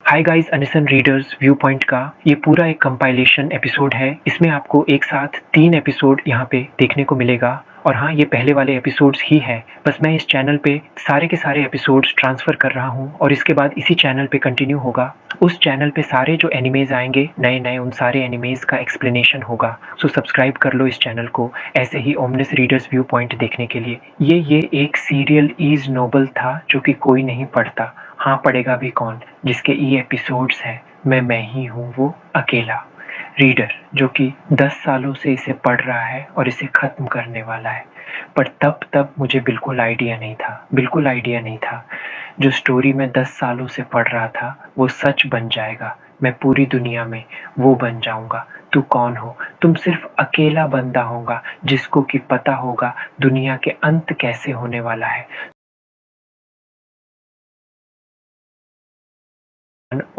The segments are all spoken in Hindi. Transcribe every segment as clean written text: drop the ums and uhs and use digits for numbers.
हाय गाइस, अनिसन रीडर्स व्यू पॉइंट का ये पूरा एक कंपाइलेशन एपिसोड है। इसमें आपको एक साथ 3 एपिसोड यहाँ पे देखने को मिलेगा। और हाँ, ये पहले वाले एपिसोड्स ही हैं। बस मैं इस चैनल पे सारे के सारे एपिसोड्स ट्रांसफ़र कर रहा हूँ और इसके बाद इसी चैनल पे कंटिन्यू होगा। उस चैनल पे सारे जो एनिमेज़ आएंगे नए-नए, उन सारे एनिमेज़ का एक्सप्लेनेशन होगा। सो सब्सक्राइब कर लो इस चैनल को ऐसे ही ओमनिस रीडर्स व्यू पॉइंट देखने के लिए। ये एक सीरियल इज़ नोबल था जो कि कोई नहीं पढ़ता। हाँ, पढ़ेगा भी कौन, जिसके ये एपिसोड्स हैं। मैं ही हूँ वो अकेला रीडर जो कि 10 सालों से इसे पढ़ रहा है और इसे ख़त्म करने वाला है। पर तब मुझे बिल्कुल आइडिया नहीं था। जो स्टोरी मैं 10 सालों से पढ़ रहा था वो सच बन जाएगा। मैं पूरी दुनिया में वो बन जाऊंगा। तू कौन हो? तुम सिर्फ अकेला बंदा होगा जिसको कि पता होगा दुनिया के अंत कैसे होने वाला है।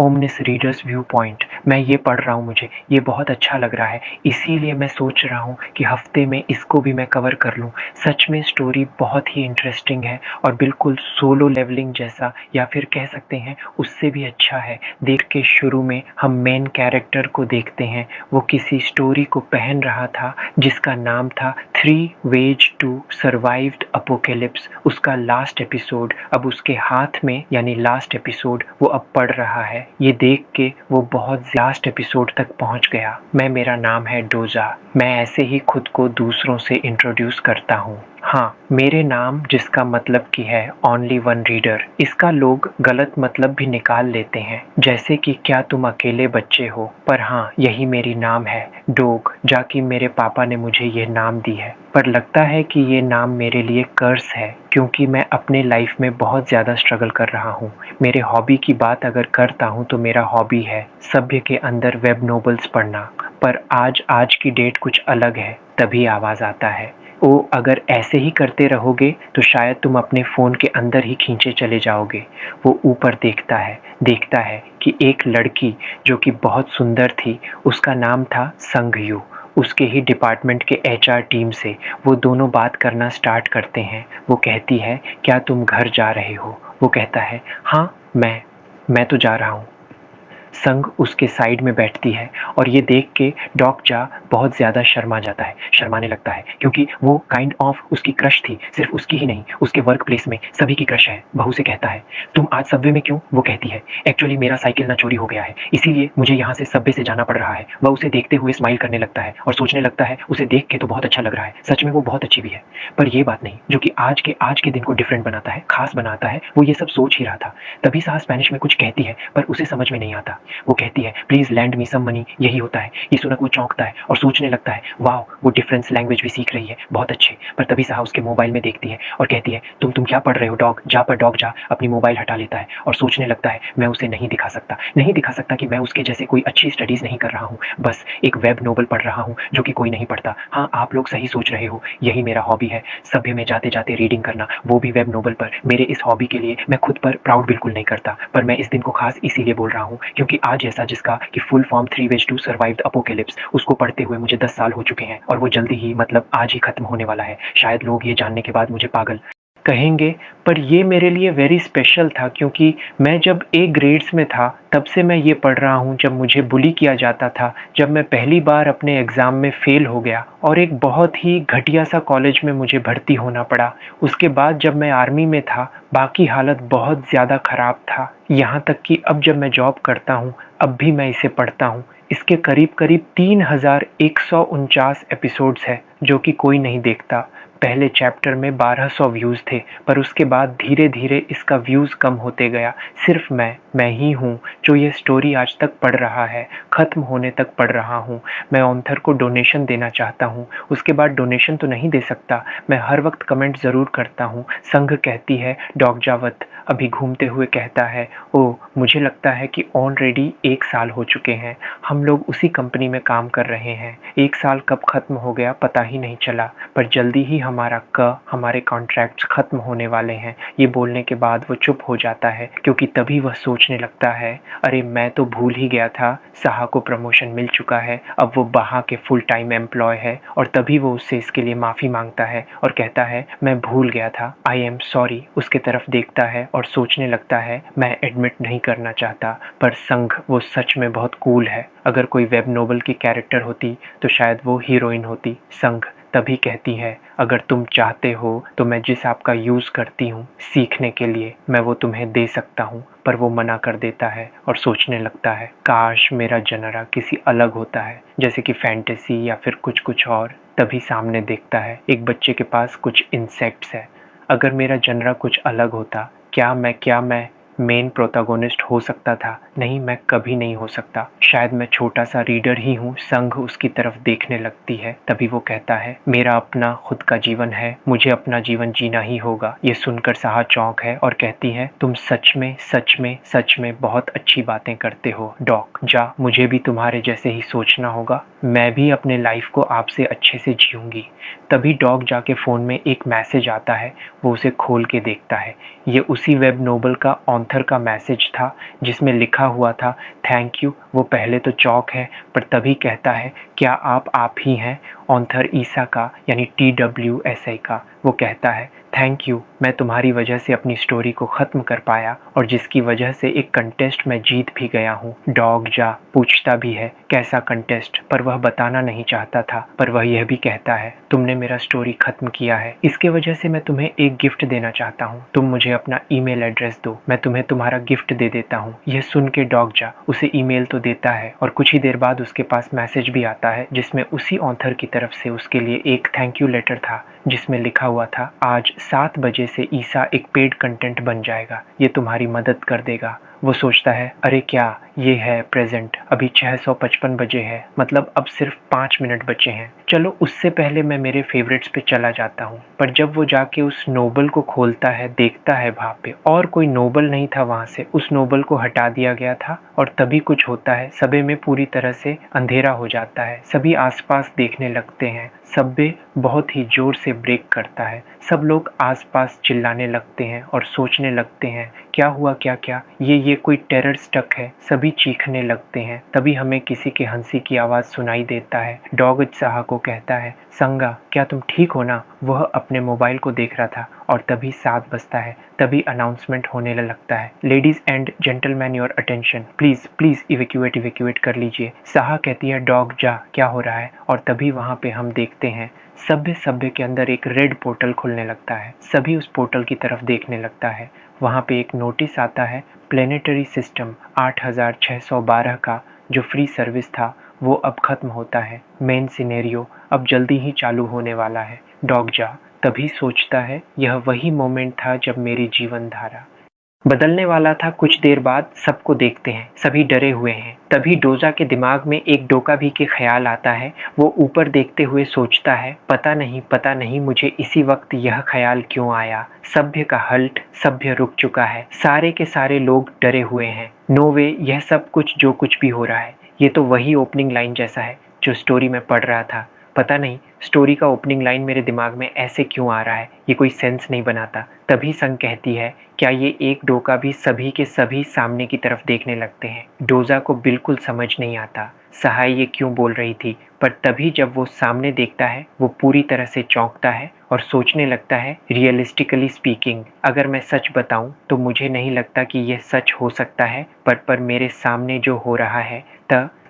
ओमनिस रीडर्स व्यू पॉइंट मैं ये पढ़ रहा हूँ, मुझे ये बहुत अच्छा लग रहा है, इसीलिए मैं सोच रहा हूँ कि हफ्ते में इसको भी मैं कवर कर लूँ। सच में स्टोरी बहुत ही इंटरेस्टिंग है और बिल्कुल सोलो लेवलिंग जैसा, या फिर कह सकते हैं उससे भी अच्छा है। देख के शुरू में हम मेन कैरेक्टर को देखते हैं, वो किसी स्टोरी को पहन रहा था जिसका नाम था 3 वेज टू सर्वाइव्ड अपोकेलिप्स। उसका लास्ट एपिसोड अब उसके हाथ में, यानी लास्ट एपिसोड वो अब पढ़ रहा है। ये देख के वो बहुत लास्ट एपिसोड तक पहुंच गया। मेरा नाम है डोजा। मैं ऐसे ही खुद को दूसरों से इंट्रोड्यूस करता हूँ। हाँ, मेरे नाम जिसका मतलब कि है ओनली वन रीडर, इसका लोग गलत मतलब भी निकाल लेते हैं, जैसे कि क्या तुम अकेले बच्चे हो। पर हाँ, यही मेरी नाम है डोग, जाकि मेरे पापा ने मुझे ये नाम दी है। पर लगता है कि ये नाम मेरे लिए कर्स है, क्योंकि मैं अपने लाइफ में बहुत ज़्यादा स्ट्रगल कर रहा हूँ। मेरे हॉबी की बात अगर करता हूँ तो मेरा हॉबी है सभ्य के अंदर वेब नोवेल्स पढ़ना। पर आज की डेट कुछ अलग है, तभी आवाज़ आता है। ओ, अगर ऐसे ही करते रहोगे तो शायद तुम अपने फ़ोन के अंदर ही खींचे चले जाओगे। वो ऊपर देखता है कि एक लड़की जो कि बहुत सुंदर थी, उसका नाम था संगयू। उसके ही डिपार्टमेंट के एचआर टीम से वो दोनों बात करना स्टार्ट करते हैं। वो कहती है, क्या तुम घर जा रहे हो? वो कहता है, हाँ, मैं तो जा रहा हूँ। संग उसके साइड में बैठती है और ये देख के डॉग जा बहुत ज़्यादा शर्माने लगता है, क्योंकि वो काइंड ऑफ उसकी क्रश थी। सिर्फ उसकी ही नहीं, उसके वर्क प्लेस में सभी की क्रश है। बहू से कहता है, तुम आज सबवे में क्यों? वो कहती है, एक्चुअली मेरा साइकिल ना चोरी हो गया है, इसीलिए मुझे यहाँ से सबवे से जाना पड़ रहा है। वह उसे देखते हुए स्माइल करने लगता है और सोचने लगता है, उसे देख के तो बहुत अच्छा लग रहा है, सच में वो बहुत अच्छी भी है। पर ये बात नहीं जो कि आज के दिन को डिफरेंट बनाता है, खास बनाता है, वो ये सब सोच ही रहा था। तभी सास स्पेनिश में कुछ कहती है पर उसे समझ में नहीं आता। वो कहती है, please lend me some money. यही होता है। ये सुनकर वो चौंकता है और सोचने लगता है, वाह, वो डिफरेंस लैंग्वेज भी सीख रही है, बहुत अच्छे। पर तभी साहा उसके मोबाइल में देखती है और कहती है, तुम क्या पढ़ रहे हो डॉग? जा। पर डॉग जा अपनी मोबाइल हटा लेता है और सोचने लगता है, मैं उसे नहीं दिखा सकता कि मैं उसके जैसे कोई अच्छी स्टडीज नहीं कर रहा हूँ, बस एक वेब नोवेल पढ़ रहा हूँ जो कि कोई नहीं पढ़ता। हाँ, आप लोग सही सोच रहे हो, यही मेरा हॉबी है, सभ्य में जाते जाते रीडिंग करना, वो भी वेब नोवेल पर। मेरे इस हॉबी के लिए मैं खुद पर प्राउड बिल्कुल नहीं करता, पर मैं इस दिन को खास इसीलिए बोल रहा हूँ क्योंकि आज ऐसा, जिसका कि full form 3 ways to survive the apocalypse, उसको पढ़ते हुए मुझे 10 साल हो चुके हैं और वो जल्दी ही, मतलब आज ही खत्म होने वाला है। शायद लोग ये जानने के बाद मुझे पागल कहेंगे, पर ये मेरे लिए वेरी स्पेशल था, क्योंकि मैं जब ए ग्रेड्स में था तब से मैं ये पढ़ रहा हूँ। जब मुझे बुली किया जाता था, जब मैं पहली बार अपने एग्ज़ाम में फ़ेल हो गया और एक बहुत ही घटिया सा कॉलेज में मुझे भर्ती होना पड़ा। उसके बाद जब मैं आर्मी में था, बाकी हालत बहुत ज़्यादा ख़राब था। यहाँ तक कि अब जब मैं जॉब करता हूँ, अब भी मैं इसे पढ़ता हूँ। इसके करीब करीब 3149 एपिसोड्स है जो कि कोई नहीं देखता। पहले चैप्टर में 1200 व्यूज़ थे, पर उसके बाद धीरे धीरे इसका व्यूज़ कम होते गया। सिर्फ मैं ही हूँ जो ये स्टोरी आज तक पढ़ रहा है, ख़त्म होने तक पढ़ रहा हूँ। मैं ऑथर को डोनेशन देना चाहता हूँ, उसके बाद डोनेशन तो नहीं दे सकता। मैं हर वक्त कमेंट ज़रूर करता हूँ। संघ कहती है, डॉग जावत अभी घूमते हुए कहता है, ओ, मुझे लगता है कि ऑलरेडी 1 साल हो चुके हैं, हम लोग उसी कंपनी में काम कर रहे हैं। 1 साल कब ख़त्म हो गया पता ही नहीं चला, पर जल्दी ही हमारे कॉन्ट्रैक्ट्स खत्म होने वाले हैं। ये बोलने के बाद वो चुप हो जाता है, क्योंकि तभी वह सोचने लगता है, अरे मैं तो भूल ही गया था, साहा को प्रमोशन मिल चुका है, अब वो बाहा के फुल टाइम एम्प्लॉय है। और तभी वो उससे इसके लिए माफ़ी मांगता है और कहता है, मैं भूल गया था, आई एम सॉरी। उसके तरफ देखता है और सोचने लगता है, मैं एडमिट नहीं करना चाहता, पर संघ वो सच में बहुत कूल है। अगर कोई वेब नोवेल की कैरेक्टर होती तो शायद वो हीरोइन होती। संघ तभी कहती है, अगर तुम चाहते हो तो मैं जिस आपका यूज़ करती हूँ सीखने के लिए, मैं वो तुम्हें दे सकता हूँ। पर वो मना कर देता है और सोचने लगता है, काश मेरा जनरा किसी अलग होता है, जैसे कि फैंटेसी या फिर कुछ और। तभी सामने देखता है, एक बच्चे के पास कुछ इंसेक्ट्स है। अगर मेरा जनरा कुछ अलग होता, क्या मैं मेन प्रोटैगोनिस्ट हो सकता था? नहीं, मैं कभी नहीं हो सकता। शायद मैं छोटा सा रीडर ही हूँ। संघ उसकी तरफ देखने लगती है। तभी वो कहता है, मेरा अपना खुद का जीवन है, मुझे अपना जीवन जीना ही होगा। ये सुनकर साहा चौंक है और कहती है, तुम सच में बहुत अच्छी बातें करते हो डॉग। जा, मुझे भी तुम्हारे जैसे ही सोचना होगा। मैं भी अपने लाइफ को आपसे अच्छे से जीऊंगी। तभी डॉग जाके फ़ोन में एक मैसेज आता है। वो उसे खोल के देखता है। ये उसी वेब नोवेल का ऑथर का मैसेज था, जिसमें लिखा हुआ था, थैंक यू। वो पहले तो चौंक है, पर तभी कहता है, क्या आप ही हैं? ऑथर ईसा का, यानी TWSA का। वो कहता है, थैंक यू, मैं तुम्हारी वजह से अपनी स्टोरी को ख़त्म कर पाया, और जिसकी वजह से एक कंटेस्ट में जीत भी गया हूँ। डॉग जा पूछता भी है, कैसा कंटेस्ट? पर वह बताना नहीं चाहता था। पर वह यह भी कहता है, तुमने मेरा स्टोरी ख़त्म किया है, इसके वजह से मैं तुम्हें एक गिफ्ट देना चाहता हूँ। तुम मुझे अपना ईमेल एड्रेस दो, मैं तुम्हें तुम्हारा गिफ्ट दे देता हूँ। यह सुन के डॉग जा उसे ईमेल तो देता है, और कुछ ही देर बाद उसके पास मैसेज भी आता है, जिसमें उसी ऑथर की तरफ से उसके लिए एक थैंक यू लेटर था, जिसमें लिखा हुआ था, आज 7 बजे से ईसा एक पेड कंटेंट बन जाएगा, ये तुम्हारी मदद कर देगा। वो सोचता है, अरे क्या ये है प्रेजेंट, अभी 655 बजे है, मतलब अब सिर्फ 5 मिनट बचे हैं। चलो उससे पहले मैं मेरे फेवरेट्स पे चला जाता हूँ। पर जब वो जाके उस नोबल को खोलता है, देखता है वहाँ पे और कोई नोबल नहीं था वहाँ से, उस नोबल को हटा दिया गया था। और तभी कुछ होता है, सबे में पूरी तरह से अंधेरा हो जाता है। सभी आसपास देखने लगते हैं। सबे बहुत ही जोर से ब्रेक करता है। सब लोग आसपास चिल्लाने लगते हैं और सोचने लगते हैं, क्या हुआ, क्या ये कोई टेरर स्टक है। सभी चीखने लगते हैं। तभी हमें किसी के हंसी की आवाज़ सुनाई देता है। डॉग साहा को कहता है, संगा क्या तुम ठीक हो ना? वह अपने मोबाइल को देख रहा था। और तभी 7 बजता है। तभी अनाउंसमेंट होने लगता है, ladies and gentleman your attention, please evacuate कर लीजिए। साहा कहती है, डॉग जा, क्या हो रहा है? और तभी वहाँ पे हम देखते हैं, सभ्य के अंदर एक रेड पोर्टल खुलने लगता है। सभी उस पोर्टल की तरफ देखने लगता है। वहाँ पे एक नोटिस आता है, प्लेनेटरी सिस्टम 8612 का जो फ्री सर्विस था वो अब ख़त्म होता है। मेन सिनेरियो अब जल्दी ही चालू होने वाला है। डॉग जा तभी सोचता है, यह वही मोमेंट था जब मेरी जीवन धारा बदलने वाला था। कुछ देर बाद सबको देखते हैं, सभी डरे हुए हैं। तभी डोजा के दिमाग में एक डोका भी के ख्याल आता है। वो ऊपर देखते हुए सोचता है, पता नहीं मुझे इसी वक्त यह ख्याल क्यों आया। सभ्य का हल्ट, सभ्य रुक चुका है, सारे के सारे लोग डरे हुए हैं। नो वे, यह सब कुछ जो कुछ भी हो रहा है, ये तो वही ओपनिंग लाइन जैसा है जो स्टोरी में पढ़ रहा था। पता नहीं स्टोरी का ओपनिंग लाइन मेरे दिमाग में ऐसे क्यों आ रहा है, ये कोई सेंस नहीं बनाता। तभी संग कहती है, क्या ये एक डोका भी? सभी के सभी सामने की तरफ देखने लगते हैं। डोजा को बिल्कुल समझ नहीं आता सहाय ये क्यों बोल रही थी। पर तभी जब वो सामने देखता है, वो पूरी तरह से चौंकता है और सोचने लगता है, रियलिस्टिकली स्पीकिंग अगर मैं सच बताऊं तो मुझे नहीं लगता कि यह सच हो सकता है। पर मेरे सामने जो हो रहा है,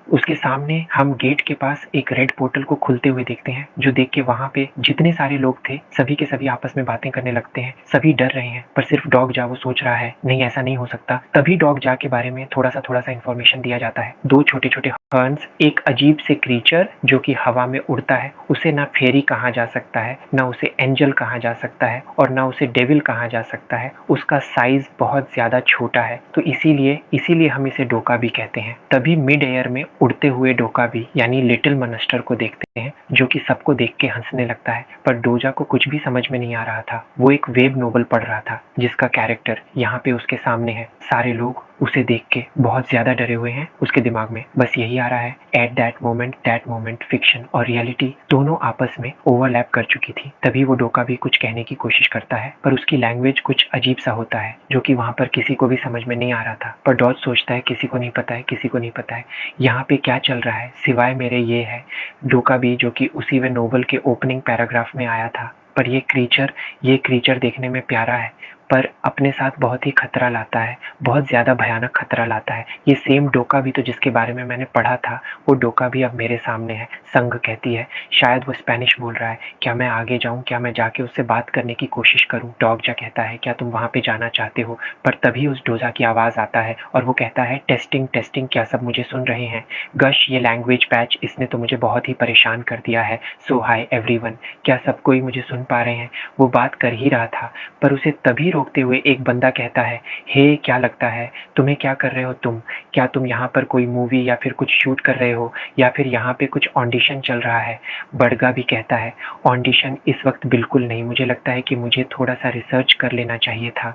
उसके सामने हम गेट के पास एक रेड पोर्टल को खुलते हुए देखते हैं, जो देख के वहाँ पे जितने सारे लोग थे सभी के सभी आपस में बातें करने लगते हैं। सभी डर रहे हैं, पर सिर्फ डॉग जा वो सोच रहा है, नहीं ऐसा नहीं हो सकता। तभी डॉग जा के बारे में थोड़ा सा इन्फॉर्मेशन दिया जाता है। 2 छोटे छोटे हर्न्स, एक अजीब से क्रीचर जो कि हवा में उड़ता है, उसे ना फेरी कहा जा सकता है, ना उसे एंजल कहा जा सकता है, और ना उसे डेविल कहा जा सकता है। उसका साइज बहुत ज्यादा छोटा है, तो इसीलिए हम इसे डोका भी कहते हैं। तभी मिड एयर में उड़ते हुए डोका भी यानी लिटिल मॉन्स्टर को देखते हैं, जो कि सबको देख के हंसने लगता है। पर डोजा को कुछ भी समझ में नहीं आ रहा था। वो एक वेब नोवेल पढ़ रहा था जिसका कैरेक्टर यहाँ पे उसके सामने है। सारे लोग उसे देख के बहुत ज़्यादा डरे हुए हैं। उसके दिमाग में बस यही आ रहा है, एट दैट मोमेंट फिक्शन और रियलिटी दोनों आपस में ओवरलैप कर चुकी थी। तभी वो डोका भी कुछ कहने की कोशिश करता है, पर उसकी लैंग्वेज कुछ अजीब सा होता है जो कि वहाँ पर किसी को भी समझ में नहीं आ रहा था। पर डॉज सोचता है किसी को नहीं पता है, किसी को नहीं पता है यहाँ पे क्या चल रहा है सिवाय मेरे ये है। डोका भी जो कि उसी वे नोवेल के ओपनिंग पैराग्राफ में आया था, पर ये क्रीचर देखने में प्यारा है पर अपने साथ बहुत ही खतरा लाता है, बहुत ज़्यादा भयानक खतरा लाता है। ये सेम डोका भी तो जिसके बारे में मैंने पढ़ा था, वो डोका भी अब मेरे सामने है। संग कहती है, शायद वो स्पेनिश बोल रहा है, क्या मैं आगे जाऊँ, क्या मैं जाके उससे बात करने की कोशिश करूँ। डॉगजा कहता है, क्या तुम वहाँ पे जाना चाहते हो। पर तभी उस डोजा की आवाज़ आता है और वो कहता है, टेस्टिंग टेस्टिंग, क्या सब मुझे सुन रहे हैं। गश ये लैंग्वेज पैच, इसने तो मुझे बहुत ही परेशान कर दिया है। सो हाय एवरीवन, क्या सब कोई मुझे सुन पा रहे हैं। वो बात कर ही रहा था पर उसे तभी रोकते हुए एक बंदा कहता है, हे क्या लगता है तुम्हें, क्या कर रहे हो तुम, क्या तुम यहाँ पर कोई मूवी या फिर कुछ शूट कर रहे हो या फिर यहाँ पे कुछ ऑडिशन चल रहा है। बड़गा भी कहता है, ऑडिशन इस वक्त बिल्कुल नहीं, मुझे लगता है कि मुझे थोड़ा सा रिसर्च कर लेना चाहिए था,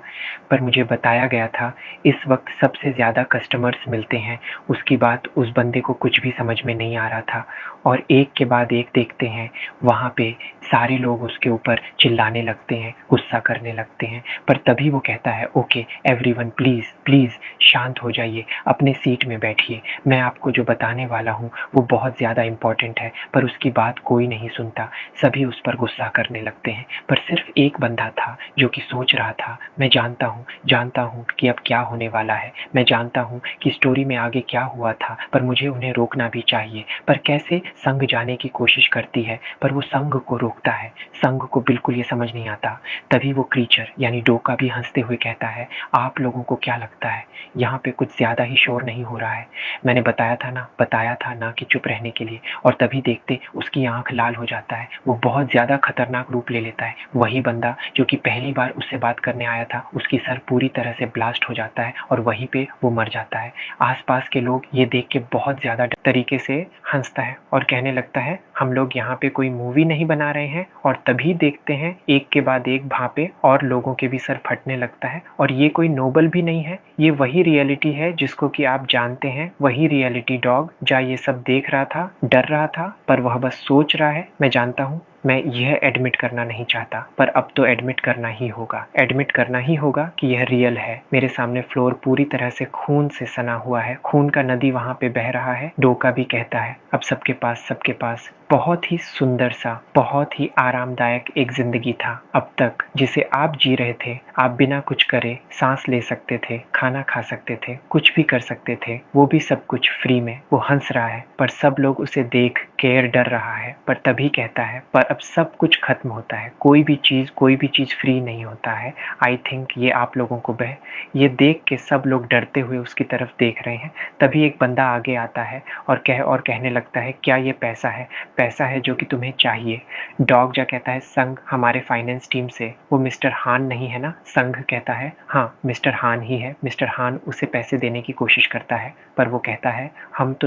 पर मुझे बताया गया था इस वक्त सबसे ज़्यादा कस्टमर्स मिलते हैं। उसकी बात उस बंदे को कुछ भी समझ में नहीं आ रहा था और एक के बाद एक देखते हैं वहाँ पे सारे लोग उसके ऊपर चिल्लाने लगते हैं, गुस्सा करने लगते हैं। पर तभी वो कहता है, ओके एवरीवन प्लीज़ प्लीज़ शांत हो जाइए, अपने सीट में बैठिए, मैं आपको जो बताने वाला हूँ वो बहुत ज़्यादा इम्पोर्टेंट है। पर उसकी बात कोई नहीं सुनता, सभी उस पर गुस्सा करने लगते हैं। पर सिर्फ एक बंदा था जो कि सोच रहा था, मैं जानता हूँ कि अब क्या होने वाला है, मैं जानता हूँ कि स्टोरी में आगे क्या हुआ था, पर मुझे उन्हें रोकना भी चाहिए। पर कैसे। संग जाने की कोशिश करती है पर वो संग को रोकता है। संग को बिल्कुल ये समझ नहीं आता। तभी वो क्रीचर यानी डोका भी हंसते हुए कहता है, आप लोगों को क्या लगता है यहाँ पे कुछ ज़्यादा ही शोर नहीं हो रहा है। मैंने बताया था ना कि चुप रहने के लिए। और तभी देखते उसकी आंख लाल हो जाता है, वो बहुत ज़्यादा खतरनाक रूप ले लेता है। वही बंदा जो कि पहली बार उससे बात करने आया था, उसकी सर पूरी तरह से ब्लास्ट हो जाता है और वहीं पे वो मर जाता है। आसपास के लोग ये देख के बहुत ज़्यादा तरीके से हंसता है और कहने लगता है, हम लोग यहाँ पे कोई मूवी नहीं बना रहे हैं। और तभी देखते हैं एक के बाद एक भापे और लोगों के भी सर फटने लगता है। और ये कोई नोबल भी नहीं है, ये वही रियलिटी है जिसको कि आप जानते हैं, वही रियलिटी डॉग जहाँ ये सब देख रहा था, डर रहा था, पर वह बस सोच रहा है। मैं जानता हूँ, मैं यह एडमिट करना नहीं चाहता पर अब तो एडमिट करना ही होगा कि यह रियल है। मेरे सामने फ्लोर पूरी तरह से खून से सना हुआ है, खून का नदी वहां पे बह रहा है। डोका भी कहता है, अब सबके पास बहुत ही सुंदर सा, बहुत ही आरामदायक एक जिंदगी था अब तक, जिसे आप जी रहे थे। आप बिना कुछ करे सांस ले सकते थे, खाना खा सकते थे, कुछ भी कर सकते थे, वो भी सब कुछ फ्री में। वो हंस रहा है पर सब लोग उसे देख केयर डर रहा है। पर तभी कहता है, पर अब सब कुछ खत्म होता है, कोई भी चीज़ फ्री नहीं होता है। आई थिंक ये आप लोगों को ये देख के सब लोग डरते हुए उसकी तरफ देख रहे हैं। तभी एक बंदा आगे आता है और कहने लगता है, क्या ये पैसा है जो कि तुम्हें चाहिए। डॉग जा कहता है, संग हमारे फाइनेंस टीम से, वो मिस्टर हान नहीं है ना। संग कहता है, हाँ मिस्टर हान ही है। मिस्टर हान उसे पैसे देने की कोशिश करता है पर वो कहता है,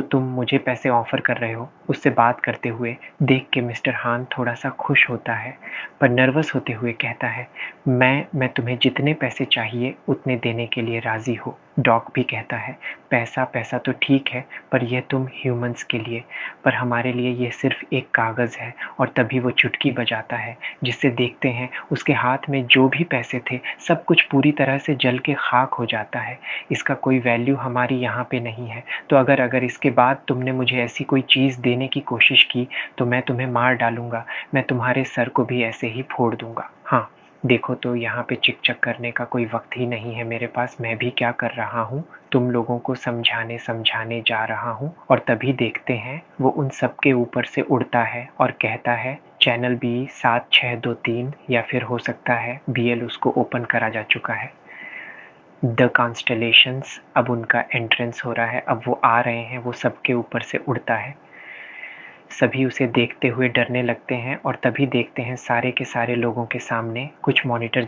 तुम मुझे पैसे ऑफर कर रहे हो। उससे बात करते हुए देख के मिस्टर हान थोड़ा सा खुश होता है पर नर्वस होते हुए कहता है, मैं तुम्हें जितने पैसे चाहिए उतने देने के लिए राजी हूँ। डॉग भी कहता है, पैसा तो ठीक है पर यह तुम ह्यूमंस के लिए, पर हमारे लिए यह सिर्फ एक कागज़ है। और तभी वो चुटकी बजाता है जिससे देखते हैं उसके हाथ में जो भी पैसे थे सब कुछ पूरी तरह से जल के खाक हो जाता है। इसका कोई वैल्यू हमारी यहाँ पे नहीं है। तो अगर इसके बाद तुमने मुझे ऐसी कोई चीज़ देने की कोशिश की तो मैं तुम्हें मार डालूंगा, मैं तुम्हारे सर को भी ऐसे ही फोड़ दूंगा। हाँ देखो, तो यहाँ पे चिक चक करने का कोई वक्त ही नहीं है मेरे पास। मैं भी क्या कर रहा हूँ, तुम लोगों को समझाने जा रहा हूँ। और तभी देखते हैं वो उन सब के ऊपर से उड़ता है और कहता है, चैनल बी 7623 या फिर हो सकता है BL उसको ओपन करा जा चुका है। द कॉन्स्टलेशंस, अब उनका एंट्रेंस हो रहा है, अब वो आ रहे हैं, वो सबके ऊपर से उड़ता है। सभी उसे देखते हुए डरने लगते हैं और तभी देखते हैं सारे के सारे लोगों के सामने कुछ मॉनिटर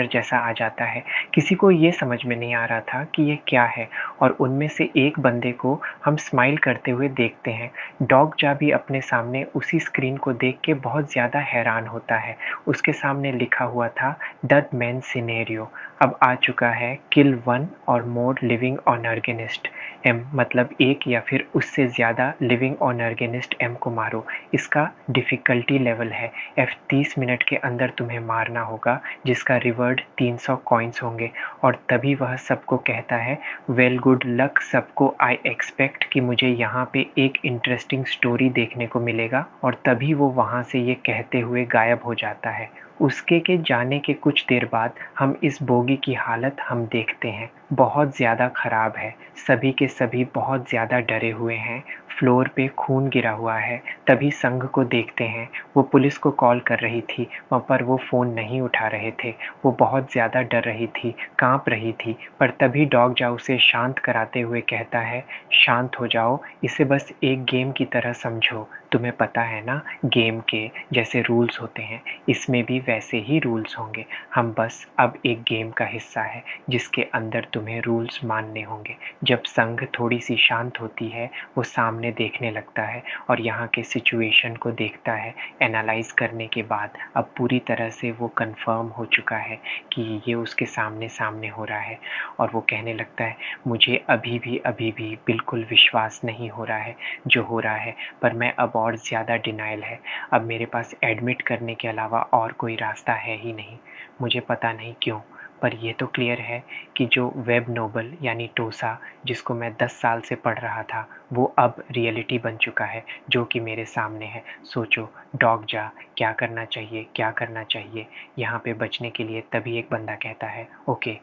जैसा आ जाता है। किसी को ये समझ में नहीं आ रहा था कि ये क्या है और उनमें से एक बंदे को हम स्माइल करते हुए देखते हैं। डॉग जा भी अपने सामने उसी स्क्रीन को देख के बहुत ज़्यादा हैरान होता है। उसके सामने लिखा हुआ था डेड मैन सिनेरियो। अब आ चुका है किल वन और मोर लिविंग ऑर्गेनिस्ट एम, मतलब एक या फिर उससे ज़्यादा लिविंग ऑर्गेनिस्ट एम को मारो। इसका डिफ़िकल्टी लेवल है एफ। 30 मिनट के अंदर तुम्हें मारना होगा, जिसका रिवॉर्ड 300 कॉइन्स होंगे। और तभी वह सबको कहता है वेल गुड लक सबको, आई एक्सपेक्ट कि मुझे यहाँ पे एक इंटरेस्टिंग स्टोरी देखने को मिलेगा। और तभी वो वहाँ से ये कहते हुए गायब हो जाता है। उसके के जाने के कुछ देर बाद हम इस बोगी की हालत हम देखते हैं, बहुत ज़्यादा ख़राब है। सभी के सभी बहुत ज़्यादा डरे हुए हैं। फ्लोर पे खून गिरा हुआ है। तभी संघ को देखते हैं। वो पुलिस को कॉल कर रही थी, पर वो फ़ोन नहीं उठा रहे थे। वो बहुत ज़्यादा डर रही थी, कांप रही थी। पर तभी डॉग जा उसे शांत कराते हुए कहता है शांत हो जाओ, इसे बस एक गेम की तरह समझो। तुम्हें पता है ना, गेम के जैसे रूल्स होते हैं, इसमें भी वैसे ही रूल्स होंगे। हम बस अब एक गेम का हिस्सा है जिसके अंदर तुम्हें रूल्स मानने होंगे। जब संघ थोड़ी सी शांत होती है, वो सामने देखने लगता है और यहाँ के सिचुएशन को देखता है। एनालाइज करने के बाद अब पूरी तरह से वो कंफर्म हो चुका है कि ये उसके सामने सामने हो रहा है। और वो कहने लगता है मुझे अभी भी बिल्कुल विश्वास नहीं हो रहा है जो हो रहा है, पर मैं अब और ज़्यादा डिनायल है। अब मेरे पास एडमिट करने के अलावा और कोई रास्ता है ही नहीं। मुझे पता नहीं क्यों, पर ये तो क्लियर है कि जो वेब नोबल यानी टोसा, जिसको मैं 10 साल से पढ़ रहा था, वो अब रियलिटी बन चुका है, जो कि मेरे सामने है। सोचो डॉग जा, क्या करना चाहिए, क्या करना चाहिए यहाँ पे बचने के लिए। तभी एक बंदा कहता है ओके